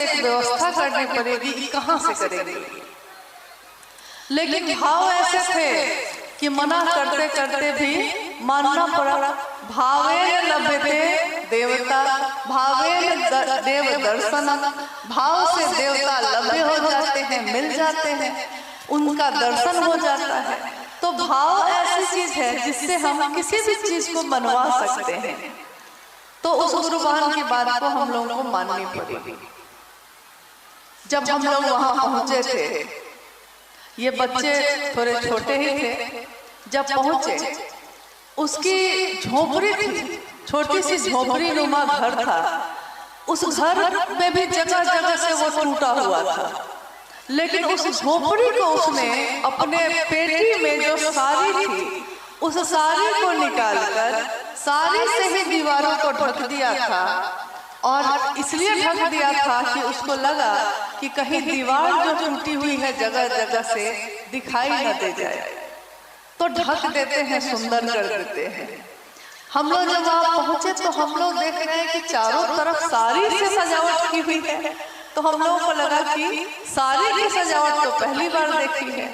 एक व्यवस्था करनी पड़ेगी, कहाँ से करेंगे। लेकिन भाव ऐसे थे कि मना करते करते भी मानना पड़ा। भावेन लभते देवता, भावेन देव दर्शन, भाव से देवता लभ्य हो जाते हैं, मिल जाते हैं, उनका दर्शन हो जाता है। तो भाव ऐसी चीज है जिससे हम किसी भी चीज को मनवा सकते हैं। तो उस गुरुवान की बात को हम लोगों को माननी पड़ेगी। जब हम लोग वहां पहुंचे थे, ये बच्चे थोड़े छोटे ही थे, जब पहुंचे उसकी झोपड़ी थी, छोटी सी झोपड़ी नुमा घर था। उस घर में भी जगह जगह से वो टूटा हुआ था, लेकिन उस झोपड़ी को उसने अपने पेटी में जो साड़ी थी, उस साड़ी को निकालकर साड़ी से ही दीवारों को ढक दिया था। और इसलिए ढक दिया था कि उसको लगा कि कहीं दीवार जो टूटी हुई है जगह जगह से दिखाई न दे जाए, तो ढक देते हैं, सुंदर कर देते हैं। हम लोग जब वहां पहुंचे तो हम लोग देख रहे हैं कि चारों तरफ साड़ी से सजावट की हुई है। तो हम लोगों को लगा कि साड़ी की सजावट तो पहली बार देखी है।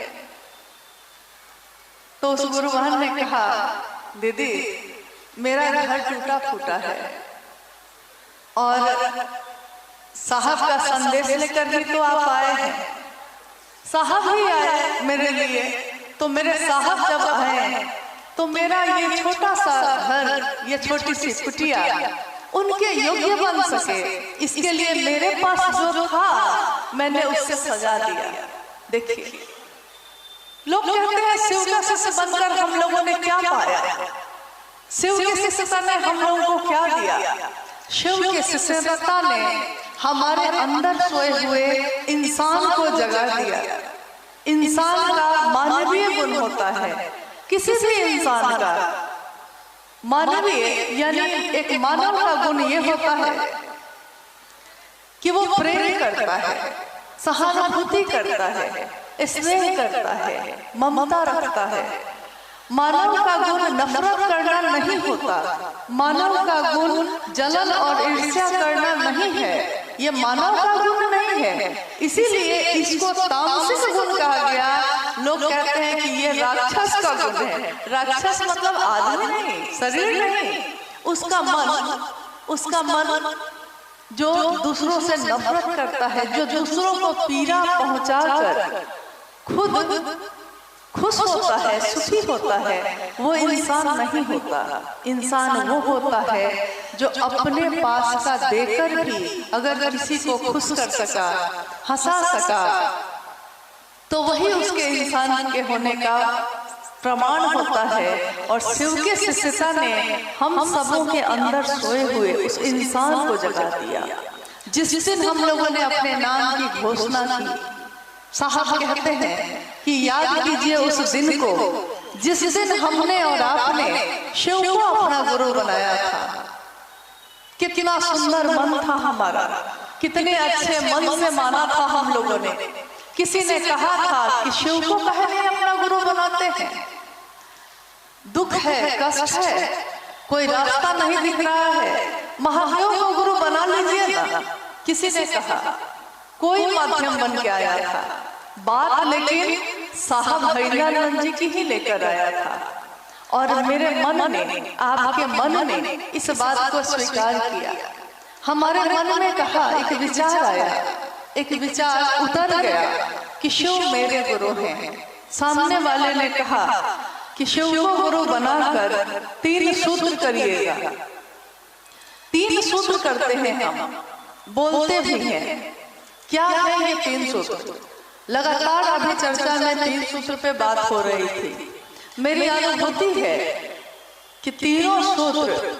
तो उस गुरुवान ने कहा, दीदी मेरा घर टूटा फूटा है और साहब का संदेश लेकर ही तो आप आए हैं। साहब ही आए मेरे लिए, तो मेरे साहब जब आए तो मेरा ये छोटा सा घर, ये छोटी सी कुटिया उनके योग्य बन सके, इसके लिए मेरे पास जो था मैंने उससे सजा दिया। देखिए, लोग कहते हैं शिव का शिष्य बनकर हम लोगों ने क्या पाया, शिव के शिष्यता ने हम लोगों को क्या दिया। शिव के शिष्यता ने हमारे अंदर सोए हुए इंसान को जगा दिया। इंसान का मानवीय गुण होता है, किसी भी इंसान का मानवीय यानी एक मानव का गुण ये होता है कि वो प्रेम करता है, सहानुभूति करता है, स्नेह करता है, ममता रखता है। मानव का गुण नफरत करना नहीं होता, मानव का गुण जलन और ईर्ष्या करना नहीं है, ये मानव का गुण नहीं है। इसीलिए इसको तामसिक गुण कहा गया। लोग कहते हैं कि ये राक्षस का गुण है। राक्षस मतलब आदमी नहीं, शरीर नहीं, उसका मन जो दूसरों से नफरत करता है, जो दूसरों को पीड़ा पहुंचाकर खुद खुश होता है, सुखी होता है, वो इंसान नहीं होता। इंसान वो होता है जो अपने पास का देकर भी अगर किसी को खुश कर सका, हंसा सका, तो वही उसके इंसान के होने का प्रमाण होता है। और शिव के शिष्यता ने हम सबों के अंदर सोए हुए उस इंसान को जगा दिया। जिस दिन हम लोगों ने अपने नाम की घोषणा की, साहब कहते हैं कि याद कीजिए उस दिन को जिस दिन हमने और आपने शिव को अपना गुरु बनाया था। कितना सुंदर मन था हमारा, कितने अच्छे मन से माना था हम लोगों ने। किसी ने कहा था कि शिव को कहने अपना गुरु बनाते हैं, दुख है, कष्ट है, कोई रास्ता नहीं दिख रहा है, महादेव को गुरु बना लीजिए ना। किसी ने कहा, कोई माध्यम बन के आया था, बात लेकिन साहब भैरवानंद जी की ही लेकर आया था। और मेरे मन ने, आपके मन ने इस बात को स्वीकार किया। हमारे मन में कहा, एक विचार आया, एक विचार उतर गया कि शिव मेरे गुरु हैं। सामने वाले ने कहा कि शिव को गुरु बनाकर 3 सूत्र करिएगा। 3 सूत्र करते हैं हम, बोलते भी हैं। क्या है ये 3 सूत्र? लगातार अभी चर्चा में 3 सूत्र पे बात हो रही थी। मेरी अनुभूति है कि तीनों सूत्र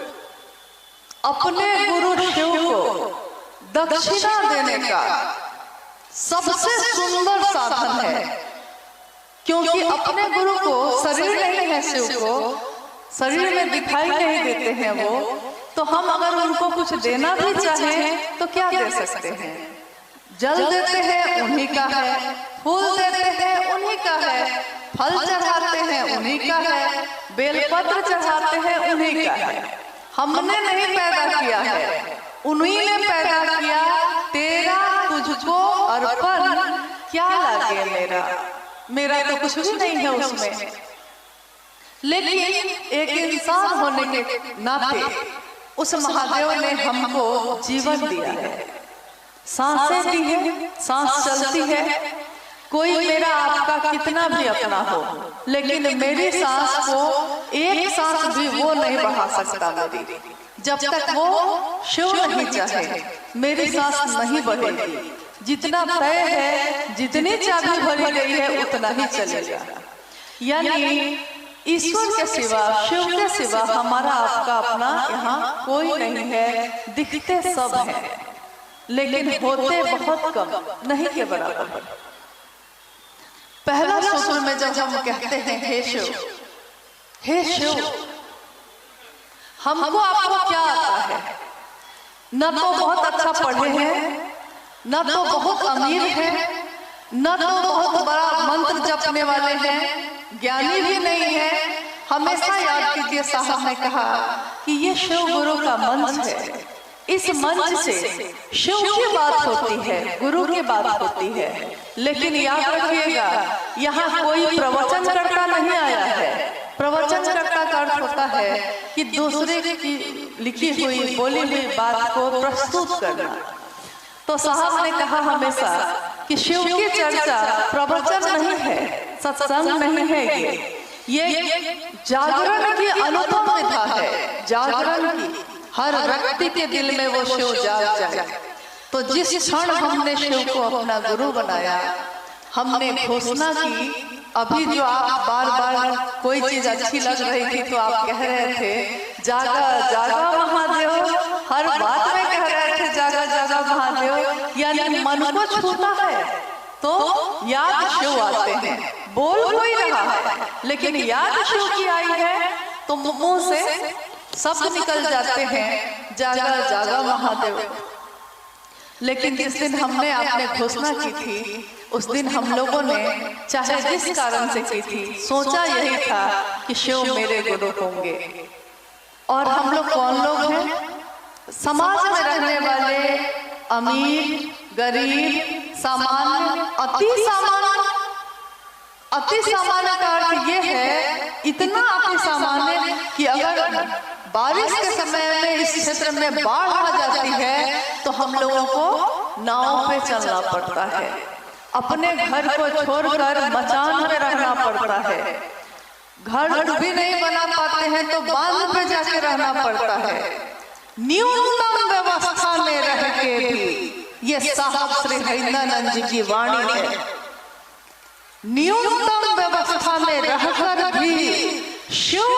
अपने गुरु शिव को दक्षिणा देने का सबसे सुंदर साधन है। क्योंकि अपने गुरु को शरीर नहीं है, शिव को शरीर में दिखाई नहीं देते हैं वो, तो हम अगर उनको कुछ देना भी चाहें तो क्या दे सकते हैं? जल देते हैं उन्हीं का है, फूल देते हैं उन्हीं का है, फल चढ़ाते हैं उन्हीं का है, बेलपत्र चढ़ाते हैं उन्हीं का है। हमने नहीं पैदा किया है, उन्हीं ने पैदा किया। तेरा तुझको अर्पण क्या लागे मेरा, मेरा तो कुछ भी नहीं है उसमें। लेकिन एक इंसान होने के नाते उस महादेव ने हमको जीवन दिया है, सांसें दी है, सांस चलती है। कोई मेरा आपका कितना भी अपना हो, लेकिन मेरी सांस को एक सांस भी वो नहीं बढ़ा सकता मेरी। जब तक वो शिव नहीं चाहे मेरी सांस नहीं बढ़ेगी। जितना तय है, जितनी चाबी भरी गई है उतना ही चलेगा। यानी ईश्वर के सिवा, शिव के सिवा हमारा आपका अपना यहाँ कोई नहीं है। दिखते सब हैं लेकिन होते बहुत कम, नहीं के बराबर। पहला सूत्र में जब हम कहते हैं हे शिव, हे शिव, हमको आपको क्या आता है? न तो बहुत अच्छा पढ़े हैं, न तो बहुत अमीर है, न तो बहुत बड़ा मंत्र जपने वाले हैं, ज्ञानी भी नहीं है। हमेशा याद कीजिए, साहब ने कहा कि ये शिव गुरु का मंच है। इस मंच से शिव की बात होती है, गुरु की बात होती है। लेकिन याद रखिएगा, यहाँ कोई प्रवचन करता नहीं आया है। प्रवचन करता का अर्थ होता है कि दूसरे की लिखी हुई, बोली हुई बात को प्रस्तुत करना। तो साहब ने कहा हमेशा कि शिव की चर्चा प्रवचन नहीं है, सत्संग नहीं है। ये जागरण की अनुपम विधा है, जागरण की। हर व्यक्ति के दिल में वो शिव जाग जाए। तो जिस क्षण हमने शिव को अपना गुरु बनाया, हमने घोषणा की। अभी जो आप बार बार कोई चीज अच्छी लग रही थी तो आप कह रहे थे जागा जागा महादेव, हर बात में कह रहे थे जागा जागा महादेव। यानी मन को छूता है तो याद शिव आते हैं। बोल कोई रहा है लेकिन याद शिव की आई है तो मुंह से शब्द निकल जाते हैं जागा जागा महादेव। लेकिन जिस दिन हमने आपने घोषणा की थी, उस दिन हम लोगों ने चाहे जिस कारण से की थी, सोचा यही था कि शिव मेरे गुरु होंगे। और हम लोग कौन लोग हैं? समाज में रहने वाले, अमीर, गरीब, सामान्य, अति सामान्य। अति सामान्य का अर्थ ये है, इतना अति सामान्य कि अगर बारिश के समय में इस क्षेत्र में बाढ़ आ जाती है तो हम लोगों को नाव पे चलना पड़ता है, अपने घर को छोड़कर मचान पे रहना पड़ता है। घर भी नहीं बना पाते हैं तो बांध पे जाके रहना पड़ता है। न्यूनतम व्यवस्था में रह के भी, ये साहब श्री हरिंद्रानंद जी की वाणी है, न्यूनतम व्यवस्था में रहकर भी शिव